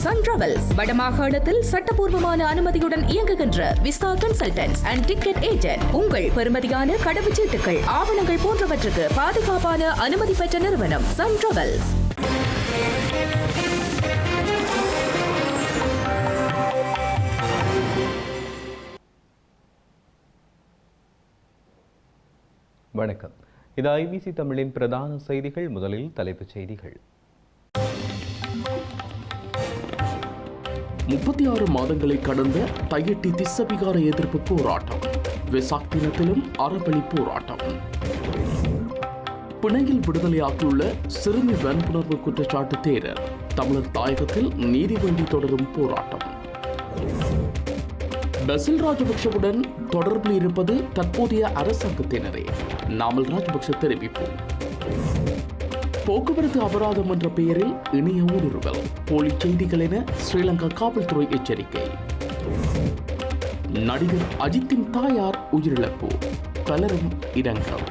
Sun travels வடமாகாணத்தில் சட்டபூர்வமான அனுமதியுடன் இயங்குகின்ற visa consultants and ticket agent. உங்கள் பெறுமதியான கடவுச்சீட்டுகள், ஆவணங்கள் போன்றவற்றுக்கு பாதுகாப்பான அனுமதி பெற்ற நிறுவனம் சன் டிராவல்ஸ். வணக்கம். இது ஐபிசி தமிழின் பிரதான செய்திகள். முதலில் தலைப்புச் செய்திகள். 36 மாதங்களை கடந்த தையிட்டி திஸ்ஸவிகார எதிர்ப்பு போராட்டம். வெசாக் தினத்திலும் அறவழி போராட்டம். பிணையில் விடுதலையாகியுள்ள சிறுமி வன்புணர்வு குற்றச்சாட்டு தேரர். தமிழர் தாயகத்தில் நீதி வேண்டி தொடரும் போராட்டம். பசில் ராஜபக்ஷவுடன் தொடர்பில் இருப்பது தற்போதைய அரசாங்கத்தினரே, நாமல் ராஜபக்ஷ தெரிவிப்பு. போக்குவரத்து அபராதம் என்ற பெயரில் இணைய ஊடுருவல், போலி செய்திகள் என ஸ்ரீலங்கா காவல்துறை எச்சரிக்கை. நடிகர் அஜித்தின் தாயார் உயிரிழப்பு, பலரும் இரங்கல்.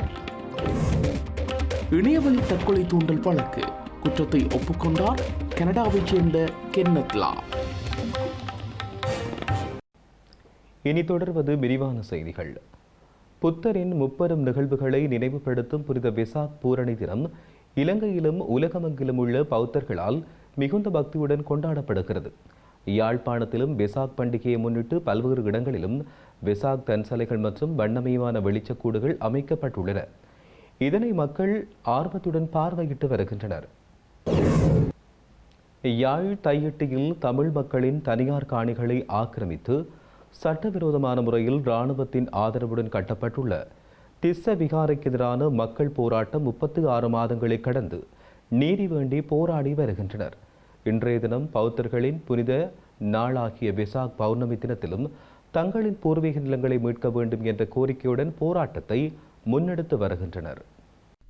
இணையவழி தற்கொலை தூண்டல் வழக்கு, குற்றத்தை ஒப்புக்கொண்டார் கனடாவைச் சேர்ந்த கென்னத் லா. இனி தொடர்வது விரிவான செய்திகள். புத்தரின் முப்பெரும் நிகழ்வுகளை நினைவுபடுத்தும் புனித வெசாக் பூரணி தினம் இலங்கையிலும் உலகமெங்கிலும் உள்ள பௌத்தர்களால் மிகுந்த பக்தியுடன் கொண்டாடப்படுகிறது. யாழ்ப்பாணத்திலும் வெசாக் பண்டிகையை முன்னிட்டு பல்வேறு இடங்களிலும் வெசாக் தன்சலைகள் மற்றும் வண்ணமயமான வெளிச்சக்கூடுகள் அமைக்கப்பட்டுள்ளன. இதனை மக்கள் ஆர்வத்துடன் பார்வையிட்டு வருகின்றனர். யாழ் தையிட்டியில் தமிழ் மக்களின் தனியார் காணிகளை ஆக்கிரமித்து சட்டவிரோதமான முறையில் இராணுவத்தின் ஆதரவுடன் கட்டப்பட்டுள்ள திஸ்ஸ விகாரைக்கு எதிரான மக்கள் போராட்டம் 36 மாதங்களை கடந்து நீதி வேண்டி போராடி வருகின்றனர். இன்றைய தினம் பௌத்தர்களின் புனித நாளாகிய வெசாக் பௌர்ணமி தினத்திலும் தங்களின் பூர்வீக நிலங்களை மீட்க வேண்டும் என்ற கோரிக்கையுடன் போராட்டத்தை முன்னெடுத்து வருகின்றனர்.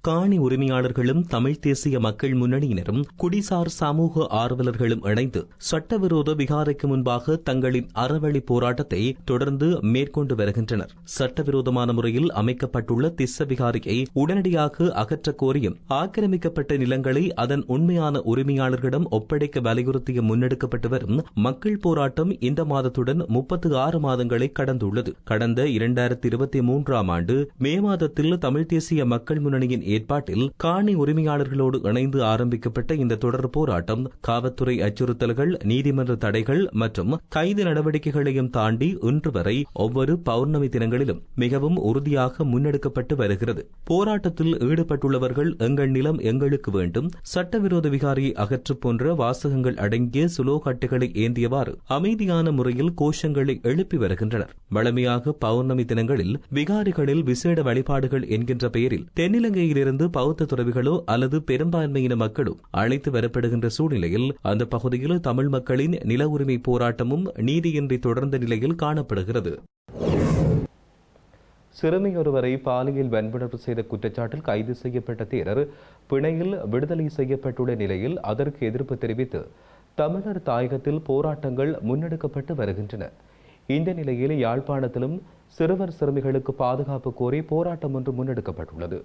காணி உரிமையாளர்களும் தமிழ் தேசிய மக்கள் முன்னணியினரும் குடிசார் சமூக ஆர்வலர்களும் இணைந்து சட்டவிரோத விகாரைக்கு முன்பாக தங்களின் அறவழி போராட்டத்தை தொடர்ந்து மேற்கொண்டு வருகின்றனர். சட்டவிரோதமான முறையில் அமைக்கப்பட்டுள்ள திஸ்ஸ விகாரியை உடனடியாக அகற்ற கோரியும் ஆக்கிரமிக்கப்பட்ட நிலங்களை அதன் உண்மையான உரிமையாளர்களிடம் ஒப்படைக்க வலியுறுத்திய முன்னெடுக்கப்பட்டு வரும் மக்கள் போராட்டம் இந்த மாதத்துடன் 36 மாதங்களை கடந்துள்ளது. கடந்த 2023ஆம் ஆண்டு மே மாதத்தில் தமிழ் தேசிய மக்கள் முன்னணியின் ஏற்பாட்டில் காணி உரிமையாளர்களோடு இணைந்து ஆரம்பிக்கப்பட்ட இந்த தொடர் போராட்டம் காவல்துறை அச்சுறுத்தல்கள், நீதிமன்ற தடைகள் மற்றும் கைது நடவடிக்கைகளையும் தாண்டி இன்று வரை ஒவ்வொரு பௌர்ணமி தினங்களிலும் மிகவும் உறுதியாக முன்னெடுக்கப்பட்டு வருகிறது. போராட்டத்தில் ஈடுபட்டுள்ளவர்கள் எங்கள் நிலம் எங்களுக்கு வேண்டும், சட்டவிரோத விகாரியை அகற்று போன்ற வாசகங்கள் அடங்கிய சுலோகாட்டுகளை ஏந்தியவாறு அமைதியான முறையில் கோஷங்களை எழுப்பி வருகின்றனர். வழமையாக பௌர்ணமி தினங்களில் விகாரிகளில் விசேட வழிபாடுகள் என்கின்ற பெயரில் தென்னிலங்கையில் இருந்து பௌத்த துறவிகளோ அல்லது பெரும்பான்மையின மக்களோ அழைத்து வரப்படுகின்ற சூழ்நிலையில் அந்த பகுதியில் தமிழ் மக்களின் நில உரிமை போராட்டமும் நீதியின்றி தொடர்ந்த நிலையில் காணப்படுகிறது. சிறுமியொருவரை பாலியல் வன்புணர்வு செய்த குற்றச்சாட்டில் கைது செய்யப்பட்ட தேரர் பிணையில் விடுதலை செய்யப்பட்டுள்ள நிலையில் அதற்கு எதிர்ப்பு தெரிவித்து தமிழர் தாயகத்தில் போராட்டங்கள் முன்னெடுக்கப்பட்டு வருகின்றன. இந்த நிலையில் யாழ்ப்பாணத்திலும் சிறுவர் சிறுமிகளுக்கு பாதுகாப்பு கோரி போராட்டம் ஒன்று முன்னெடுக்கப்பட்டுள்ளது.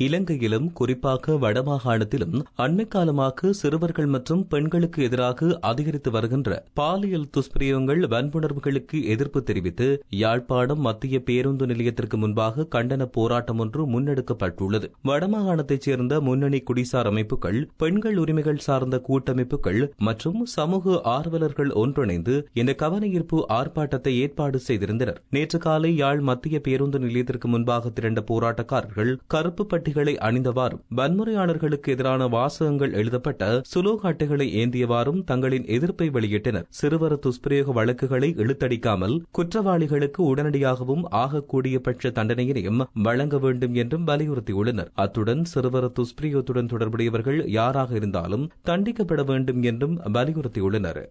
இலங்கையிலும் குறிப்பாக வடமாகாணத்திலும் அண்மை காலமாக சிறுவர்கள் மற்றும் பெண்களுக்கு எதிராக அதிகரித்து வருகின்ற பாலியல் துஷ்பிரயோகங்கள், வன்புணர்வுகளுக்கு எதிர்ப்பு தெரிவித்து யாழ்ப்பாணம் மத்திய பேருந்து நிலையத்திற்கு முன்பாக கண்டன போராட்டம் ஒன்று முன்னெடுக்கப்பட்டுள்ளது. வடமாகாணத்தைச் சேர்ந்த முன்னணி குடிசார் அமைப்புகள், பெண்கள் உரிமைகள் சார்ந்த கூட்டமைப்புகள் மற்றும் சமூக ஆர்வலர்கள் ஒன்றிணைந்து இந்த கவனஈர்ப்பு ஆர்ப்பாட்டத்தை ஏற்பாடு செய்திருந்தனர். நேற்று காலை யாழ் மத்திய பேருந்து நிலையத்திற்கு முன்பாக திரண்ட போராட்டக்காரர்கள் கருப்பு பட்டிகளை அணிந்தவாறும் வன்முறையாளர்களுக்கு எதிரான வாசகங்கள் எழுதப்பட்ட சுலோக அட்டைகளை ஏந்தியவாறும் தங்களின் எதிர்ப்பை வெளியிட்டனர். சிறுவர் துஷ்பிரயோக வழக்குகளை இழுத்தடிக்காமல் குற்றவாளிகளுக்கு உடனடியாகவும் ஆகக்கூடிய பட்ச தண்டனையினையும் வழங்க வேண்டும் என்றும் வலியுறுத்தியுள்ளனர். அத்துடன் சிறுவர் துஷ்பிரயோகத்துடன் தொடர்புடையவர்கள் யாராக இருந்தாலும் தண்டிக்கப்பட வேண்டும் என்றும் வலியுறுத்தியுள்ளனர்.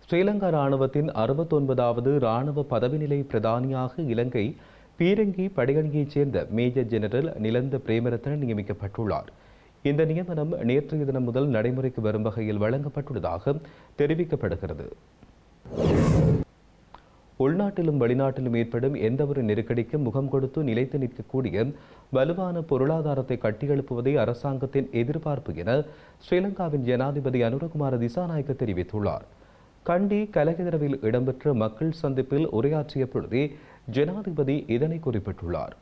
ஸ்ரீலங்கா ராணுவத்தின் 69வது ராணுவ பதவிநிலை பிரதானியாக இலங்கை பீரங்கி படையணியைச் சேர்ந்த மேஜர் ஜெனரல் நிலந்த பிரேமரத்ன நியமிக்கப்பட்டுள்ளார். இந்த நியமனம் நேற்றைய தினம் முதல் நடைமுறைக்கு வரும் வகையில் வழங்கப்பட்டுள்ளதாக தெரிவிக்கப்படுகிறது. உள்நாட்டிலும் வெளிநாட்டிலும் ஏற்படும் எந்தவொரு நெருக்கடிக்கும் முகம் கொடுத்து நிலைத்து நிற்கக்கூடிய வலுவான பொருளாதாரத்தை கட்டியெழுப்புவதே அரசாங்கத்தின் எதிர்பார்ப்பு என ஸ்ரீலங்காவின் ஜனாதிபதி அனுரகுமார திசாநாயக்க தெரிவித்துள்ளார். கண்டி கலகதரவில் இடம்பெற்ற மக்கள் சந்திப்பில் உரையாற்றிய பொழுதே ஜனாதிபதி இதனை குறிப்பிட்டுள்ளார்.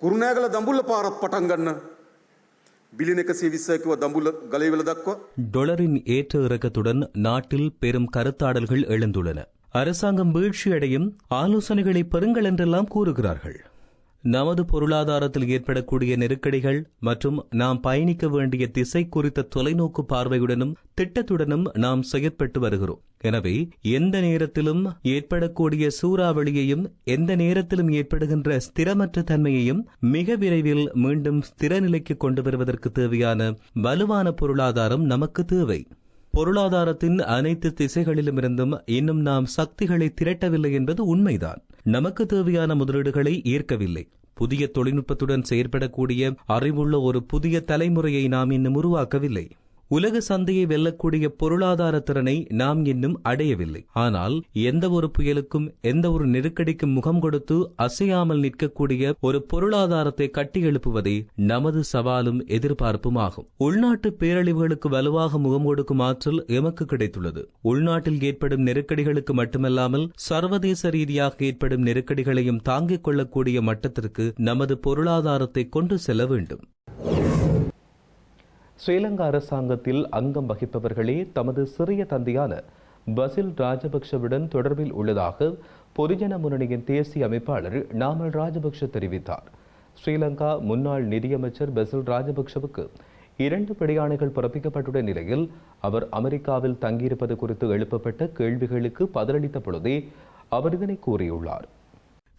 குருநாகல தம்புள்ள பாரத் பட்டங்கண்ண பில்லியன் 120க்குව දඹුල්ල ගලේවල දක්වා டொலரின் ஏற்ற இறக்கத்துடன் நாட்டில் பெரும் கருத்தாடல்கள் எழுந்துள்ளன. அரசாங்கம் வீழ்ச்சியடையும் ஆலோசனைகளை பெறுங்கள் என்றெல்லாம் கூறுகிறார்கள். நமது பொருளாதாரத்தில் ஏற்படக்கூடிய நெருக்கடிகள் மற்றும் நாம் பயணிக்க வேண்டிய திசை குறித்த தொலைநோக்கு பார்வையுடனும் திட்டத்துடனும் நாம் செயற்பட்டு வருகிறோம். எனவே எந்த நேரத்திலும் ஏற்படக்கூடிய சூறாவளியையும் எந்த நேரத்திலும் ஏற்படுகின்ற ஸ்திரமற்ற தன்மையையும் மிக விரைவில் மீண்டும் ஸ்திரநிலைக்கு கொண்டு வருவதற்கு தேவையான வலுவான பொருளாதாரம் நமக்கு தேவை. பொருளாதாரத்தின் அனைத்து திசைகளிலுமிருந்தும் இன்னும் நாம் சக்திகளை திரட்டவில்லை என்பது உண்மைதான். நமக்கு தேவையான முதலீடுகளை ஈர்க்கவில்லை. புதிய தொழில்நுட்பத்துடன் செயற்படக்கூடிய அறிவுள்ள ஒரு புதிய தலைமுறையை நாம் இன்னும் உருவாக்கவில்லை. உலக சந்தையை வெல்லக்கூடிய பொருளாதார திறனை நாம் இன்னும் அடையவில்லை. ஆனால் எந்த ஒரு புயலுக்கும் எந்த ஒரு நெருக்கடிக்கும் முகம் கொடுத்து அசையாமல் நிற்கக்கூடிய ஒரு பொருளாதாரத்தை கட்டியெழுப்புவதே நமது சவாலும் எதிர்பார்ப்புமாகும். உள்நாட்டு பேரழிவுகளுக்கு வலுவாக முகம் கொடுக்கும் ஆற்றல் எமக்கு கிடைத்துள்ளது. உள்நாட்டில் ஏற்படும் நெருக்கடிகளுக்கு மட்டுமல்லாமல் சர்வதேச ரீதியாக ஏற்படும் நெருக்கடிகளையும் தாங்கிக் கொள்ளக்கூடிய மட்டத்திற்கு நமது பொருளாதாரத்தை கொண்டு செல்ல வேண்டும். ஸ்ரீலங்கா அரசாங்கத்தில் அங்கம் வகிப்பவர்களே தமது சிறிய தந்தையான பசில் ராஜபக்ஷவுடன் தொடர்பில் உள்ளதாக பொதுஜன முன்னணியின் தேசிய அமைப்பாளர் நாமல் ராஜபக்ஷ தெரிவித்தார். ஸ்ரீலங்கா முன்னாள் நிதியமைச்சர் பசில் ராஜபக்ஷவுக்கு 2 பிடியாணைகள் பிறப்பிக்கப்பட்டுள்ள நிலையில் அவர் அமெரிக்காவில் தங்கியிருப்பது குறித்து எழுப்பப்பட்ட கேள்விகளுக்கு பதிலளித்த பொழுதே அவர் இதனை கூறியுள்ளார்.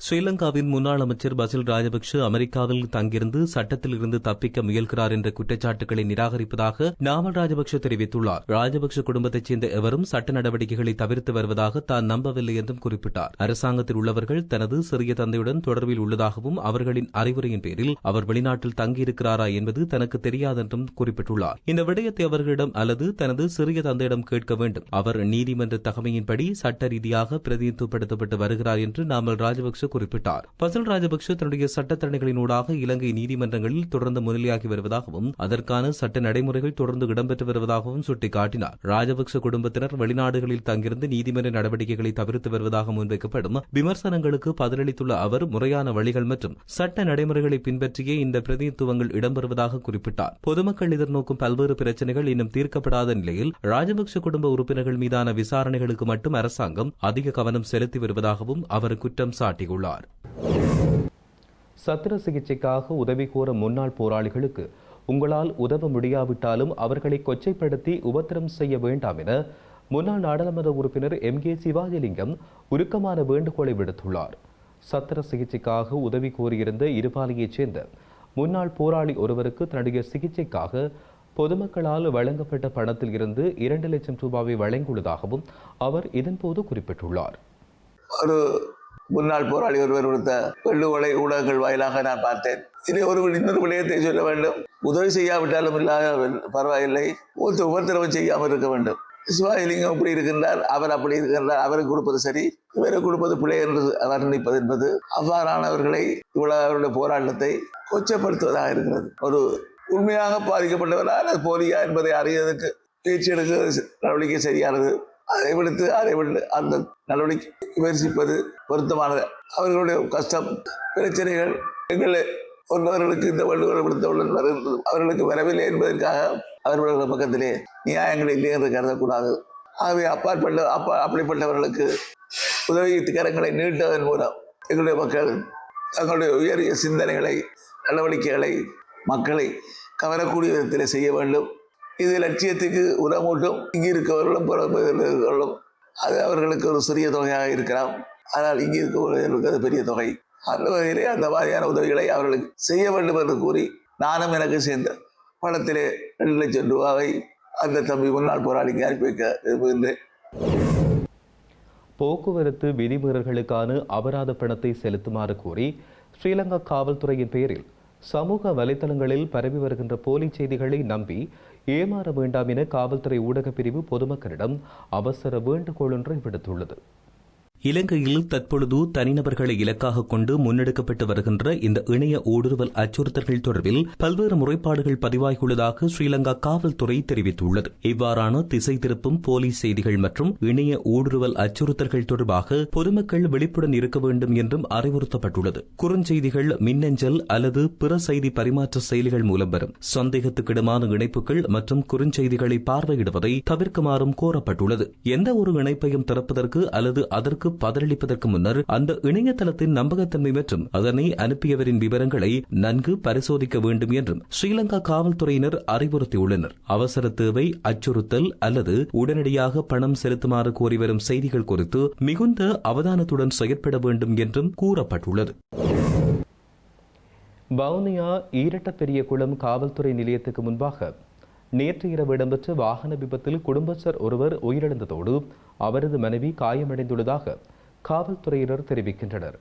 ஸ்ரீலங்காவின் முன்னாள் அமைச்சர் பசில் ராஜபக்ஷ அமெரிக்காவில் தங்கியிருந்து சட்டத்தில் இருந்து தப்பிக்க முயல்கிறார் என்ற குற்றச்சாட்டுகளை நிராகரிப்பதாக நாமல் ராஜபக்ஷ தெரிவித்துள்ளார். ராஜபக்ஷ குடும்பத்தைச் சேர்ந்த எவரும் சட்ட நடவடிக்கைகளை தவிர்த்து வருவதாக தான் நம்பவில்லை என்றும் குறிப்பிட்டார். அரசாங்கத்தில் உள்ளவர்கள் தனது சிறிய தந்தையுடன் தொடர்பில் உள்ளதாகவும் அவர்களின் அறிவுரையின் பேரில் அவர் வெளிநாட்டில் தங்கியிருக்கிறாரா என்பது தனக்கு தெரியாதென்றும் குறிப்பிட்டுள்ளார். இந்த விடயத்தை அவர்களிடம் அல்லது தனது சிறிய தந்தையிடம் கேட்க வேண்டும். அவர் நீதிமன்ற தகமையின்படி சட்ட ரீதியாக பிரதிநிதித்துவப்படுத்தப்பட்டு வருகிறார் என்று நாமல் ராஜபக்ஷ குறிப்பிட்டார். பசில் ராஜபக்ஷ தன்னுடைய சட்டத்தரணிகளினூடாக இலங்கை நீதிமன்றங்களில் தொடர்ந்து முன்னிலையாகி வருவதாகவும் அதற்கான சட்ட நடைமுறைகள் தொடர்ந்து இடம்பெற்று வருவதாகவும் சுட்டிக்காட்டினார். ராஜபக்ஷ குடும்பத்தினர் வெளிநாடுகளில் தங்கியிருந்து நீதிமன்ற நடவடிக்கைகளை தவிர்த்து வருவதாக முன்வைக்கப்படும் விமர்சனங்களுக்கு பதிலளித்துள்ள அவர் முறையான வழிகள் மற்றும் சட்ட நடைமுறைகளை பின்பற்றியே இந்த பிரதிநிதித்துவங்கள் இடம்பெறுவதாக குறிப்பிட்டார். பொதுமக்கள் எதிர்நோக்கும் பல்வேறு பிரச்சினைகள் இன்னும் தீர்க்கப்படாத நிலையில் ராஜபக்ஷ குடும்ப உறுப்பினர்கள் மீதான விசாரணைகளுக்கு மட்டும் அரசாங்கம் அதிக கவனம் செலுத்தி வருவதாகவும் அவர் குற்றம் சாட்டியுள்ளார். சத்திர சிகிச்சைக்காக உதவி கோர முன்னாள் போராளிகளுக்கு உங்களால் உதவ முடியாவிட்டாலும் அவர்களை கொச்சைப்படுத்தி உபத்திரம் செய்ய வேண்டாம் என முன்னாள் நாடாளுமன்ற உறுப்பினர் MK சிவாஜிலிங்கம் உருக்கமான வேண்டுகோளை விடுத்துள்ளார். சத்திர சிகிச்சைக்காக உதவி கோரியிருந்த இருபாலையைச் சேர்ந்த முன்னாள் போராளி ஒருவருக்கு தன்னுடைய சிகிச்சைக்காக பொதுமக்களால் வழங்கப்பட்ட பணத்தில் இருந்து 2 லட்சம் ரூபாயை வழங்கியுள்ளதாகவும் அவர் இதன்போது குறிப்பிட்டுள்ளார். முன்னாள் போராளி ஒருவர் கொடுத்த வெள்ளுவலை ஊடகங்கள் வாயிலாக நான் பார்த்தேன். இதை இன்னொரு விடயத்தை சொல்ல வேண்டும். உதவி செய்யாவிட்டாலும் இல்லாத பரவாயில்லை, உபத்திரவம் செய்யாமல் இருக்க வேண்டும். சிவாஜிலிங்கம் இப்படி இருக்கின்றார், அவர் அப்படி இருக்கின்றார், அவருக்கு கொடுப்பது சரி, இவரை கொடுப்பது பிழை என்று வர்ணிப்பது என்பது அவ்வாறானவர்களை இவ்வளவு அவருடைய போராட்டத்தை கொச்சப்படுத்துவதாக இருக்கிறது. ஒரு உண்மையாக பாதிக்கப்பட்டவரால் அது போலியா என்பதை அறிவதற்கு பேச்சு எடுக்க நடவடிக்கை சரியானது. அதை விடுத்து அந்த நடவடிக்கை விமர்சிப்பது பொருத்தமானது. அவர்களுடைய கஷ்டம் பிரச்சனைகள் எங்களை ஒன்றவர்களுக்கு இந்த வள்ளுவரை விடுத்தவுடன் வருகின்றது. அவர்களுக்கு வரவில்லை என்பதற்காக அவர்களுடைய பக்கத்திலே நியாயங்கள் இல்லை என்று கருதக்கூடாது. ஆகவே அப்படிப்பட்டவர்களுக்கு உதவி கரங்களை நீட்டுவதன் மூலம் எங்களுடைய மக்கள் தங்களுடைய உயரிய சிந்தனைகளை நடவடிக்கைகளை மக்களை கவரக்கூடிய விதத்தில் செய்ய வேண்டும். இது லட்சியத்துக்கு உரமூட்டும். இங்கே இருக்கவர்களும் அது அவர்களுக்கு ஒரு சிறிய தொகையாக இருக்கலாம். ஆனால் இங்கே இருக்கவர்களுக்கு அது பெரிய தொகை. அந்த வகையிலே அந்த மாதிரியான உதவிகளை அவர்களுக்கு செய்ய வேண்டும் என்று கூறி நானும் எனக்கு சேர்ந்த பணத்திலே 2 லட்சம் ரூபாவை அந்த தம்பி முன்னாள் போராளிக்கு அனுப்பி வைக்க விரும்புகின்றேன். போக்குவரத்து விதிமீறல்களுக்கான அபராத பணத்தை செலுத்துமாறு கூறி ஸ்ரீலங்கா காவல்துறையின் பெயரில் சமூக வலைதளங்களில் பரவி வருகின்ற போலி செய்திகளை நம்பி ஏமாற வேண்டாம் என காவல்துறை ஊடகப் பிரிவு பொதுமக்களிடம் அவசர வேண்டுகோள் ஒன்றை விடுத்துள்ளது. இலங்கையில் தற்பொழுது தனிநபர்களை இலக்காக கொண்டு முன்னெடுக்கப்பட்டு வருகின்ற இந்த இணைய ஊடுருவல் அச்சுறுத்தல்கள் தொடர்பில் பல்வேறு முறைப்பாடுகள் பதிவாகியுள்ளதாக ஸ்ரீலங்கா காவல்துறை தெரிவித்துள்ளது. இவ்வாறான திசை திருப்பும் போலி செய்திகள் மற்றும் இணைய ஊடுருவல் அச்சுறுத்தல்கள் தொடர்பாக பொதுமக்கள் விழிப்புடன் இருக்க வேண்டும் என்றும் அறிவுறுத்தப்பட்டுள்ளது. குறுஞ்செய்திகள், மின்னஞ்சல் அல்லது பிற செய்தி பரிமாற்ற செயலிகள் மூலம் வரும் சந்தேகத்துக்கிடமான இணைப்புகள் மற்றும் குறுஞ்செய்திகளை பார்வையிடுவதை தவிர்க்குமாறும் கோரப்பட்டுள்ளது. எந்த ஒரு இணைப்பையும் திறப்பதற்கு அல்லது அதற்கு பதிலளிப்பதற்கு முன்னர் அந்த இணையதளத்தின் நம்பகத்தன்மை மற்றும் அதனை அனுப்பியவரின் விவரங்களை நன்கு பரிசோதிக்க வேண்டும் என்றும் ஸ்ரீலங்கா காவல்துறையினர் அறிவுறுத்தியுள்ளனர். அவசர தேவை, அச்சுறுத்தல் அல்லது உடனடியாக பணம் செலுத்துமாறு கோரி வரும் செய்திகள் குறித்து மிகுந்த அவதானத்துடன் செயற்பட வேண்டும் என்றும் கூறப்பட்டுள்ளது. வவுனியா ஈரட்டப்பெரியகுளம் காவல்துறை நிலையத்துக்கு முன்பாக நேற்று இரவு இடம்பெற்ற வாகன விபத்தில் குடும்பஸ்தர் ஒருவர் உயிரிழந்ததோடு அவரது மனைவி காயமடைந்துள்ளதாக காவல்துறையினர் தெரிவிக்கின்றனர்.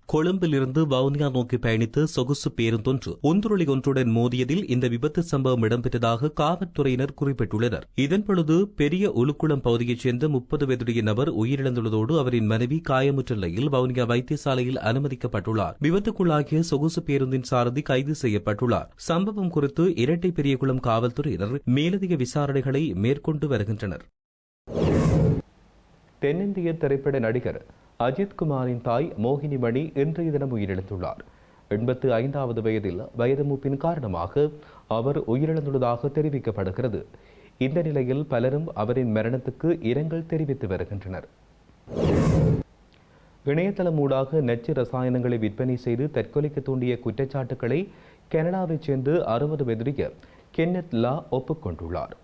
கொழும்பிலிருந்து வவுனியா நோக்கி பயணித்த சொகுசு பேருந்தொன்று ஒன்றுருளி ஒன்றுடன் மோதியதில் இந்த விபத்து சம்பவம் இடம்பெற்றதாக காவல்துறையினர் குறிப்பிட்டுள்ளனர். இதன்பொழுது பெரிய உலுக்குளம் பகுதியைச் சேர்ந்த 30 வயதுடைய நபர் உயிரிழந்துள்ளதோடு அவரின் மனைவி காயமுற்ற நிலையில் வவுனியா வைத்தியசாலையில் அனுமதிக்கப்பட்டுள்ளார். விபத்துக்குள்ளாகிய சொகுசு பேருந்தின் சாரதி கைது செய்யப்பட்டுள்ளார். சம்பவம் குறித்து இரட்டை பெரியகுளம் காவல்துறையினர் மேலதிக விசாரணைகளை மேற்கொண்டு வருகின்றனர். தென்னிந்திய திரைப்பட நடிகர் அஜித் குமாரின் தாய் மோகினி மணி இன்றைய தினம் உயிரிழந்துள்ளார். 85வது வயதில் வயது மூப்பின் காரணமாக அவர் உயிரிழந்துள்ளதாக தெரிவிக்கப்படுகிறது. இந்த நிலையில் பலரும் அவரின் மரணத்துக்கு இரங்கல் தெரிவித்து வருகின்றனர். இணையதளம் ஊடாக நச்சு ரசாயனங்களை விற்பனை செய்து தற்கொலைக்கு தூண்டிய குற்றச்சாட்டுக்களை கனடாவைச் சேர்ந்து 60 வயதுடைய கென்னத் லா ஒப்புக்கொண்டுள்ளார்.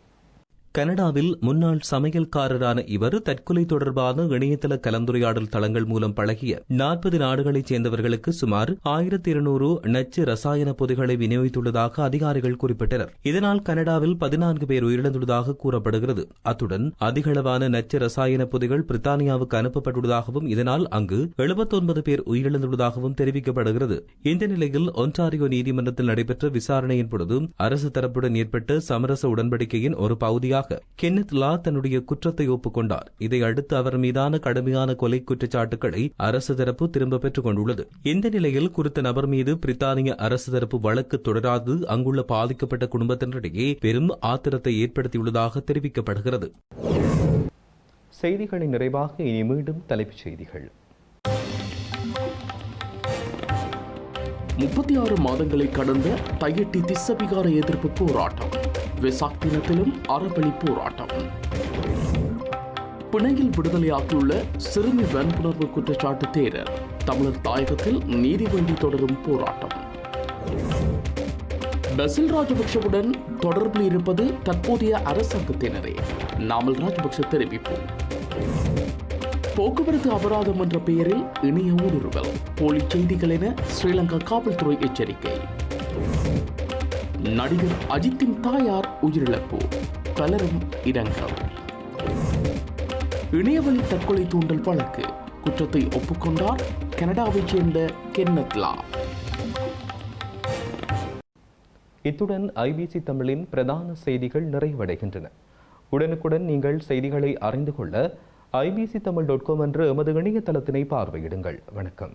கனடாவில் முன்னாள் சமையல்காரரான இவர் தற்கொலை தொடர்பான இணையதள கலந்துரையாடல் தளங்கள் மூலம் பழகிய 40 நாடுகளைச் சேர்ந்தவர்களுக்கு சுமார் 1200 நச்சு ரசாயன பொதிகளை விநியோகித்துள்ளதாக அதிகாரிகள் குறிப்பிட்டனர். இதனால் கனடாவில் 14 பேர் உயிரிழந்துள்ளதாக கூறப்படுகிறது. அத்துடன் அதிகளவான நச்சு ரசாயன பொதிகள் பிரித்தானியாவுக்கு அனுப்பப்பட்டுள்ளதாகவும் இதனால் அங்கு 79 பேர் உயிரிழந்துள்ளதாகவும் தெரிவிக்கப்படுகிறது. இந்த நிலையில் ஒன்டாரியோ நீதிமன்றத்தில் நடைபெற்ற விசாரணையின் பொழுது அரசு தரப்புடன் ஏற்பட்ட சமரச உடன்படிக்கையின் ஒரு பகுதியாக கென்னத் லா தன்னுடைய குற்றத்தை ஒப்புக்கொண்டார். இதையடுத்து அவர் மீதான கடுமையான கொலை குற்றச்சாட்டுக்களை அரசு தரப்பு திரும்ப பெற்றுக் கொண்டுள்ளது. இந்த நிலையில் குறித்த நபர் மீது பிரித்தானிய அரசு தரப்பு வழக்கு தொடராது அங்குள்ள பாதிக்கப்பட்ட குடும்பத்தினரிடையே பெரும் ஆத்திரத்தை ஏற்படுத்தியுள்ளதாக தெரிவிக்கப்படுகிறது. செய்திகளின் நிறைவாக இனி மீண்டும் தலைப்புச் செய்திகள். 36 மாதங்களை கடந்த தையிட்டி திஸ்ஸவிகார எதிர்ப்பு போராட்டம். வெசாக் தினத்திலும் அறவழி போராட்டம். பிணையில் விடுதலையாகியுள்ள சிறுமி வன்புணர்வு குற்றச்சாட்டு தேரர். தமிழர் தாயகத்தில் நீதி வேண்டி தொடரும் போராட்டம். பசில் ராஜபக்ஷவுடன் தொடர்பில் இருப்பது தற்போதைய அரசாங்கத்தினரே, நாமல் ராஜபக்ஷ தெரிவிப்பு. போக்குவரத்து அபராதம் என்ற பெயரில் இணைய ஊடுருவல், போலி செய்திகள் என ஸ்ரீலங்கா காவல்துறை எச்சரிக்கை. நடிகர் அஜித்தின் தாயார் உயிரிழப்பு, பலரும் இரங்கல். இணையவழி தற்கொலை தூண்டல் வழக்கு, குற்றத்தை ஒப்புக்கொண்டார் கனடாவைச் சேர்ந்த கென்னத் லா. இத்துடன் ஐபிசி தமிழின் பிரதான செய்திகள் நிறைவடைகின்றன. உடனுக்குடன் நீங்கள் செய்திகளை அறிந்து கொள்ள ibctamil.com என்ற எமது இணையதளத்தினை பார்வையிடுங்கள். வணக்கம்.